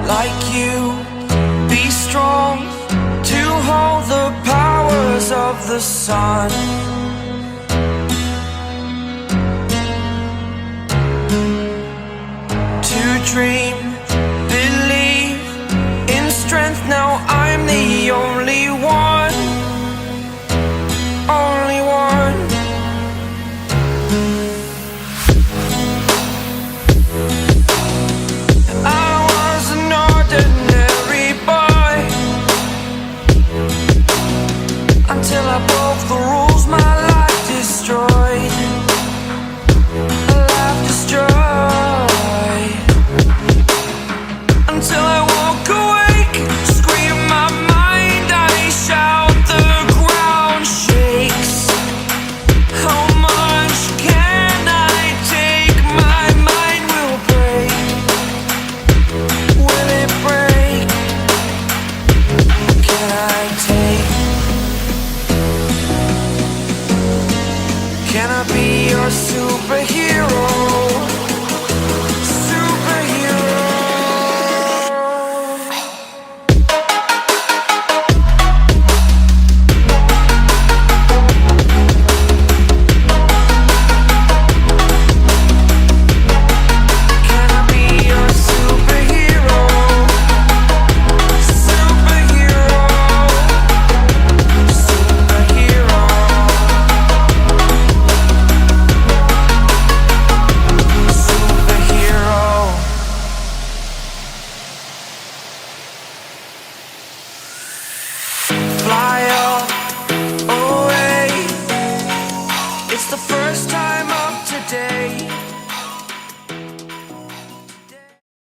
like you. Be strong to hold the powers of the sun. To dream, believe in strength. Now I'm the only one.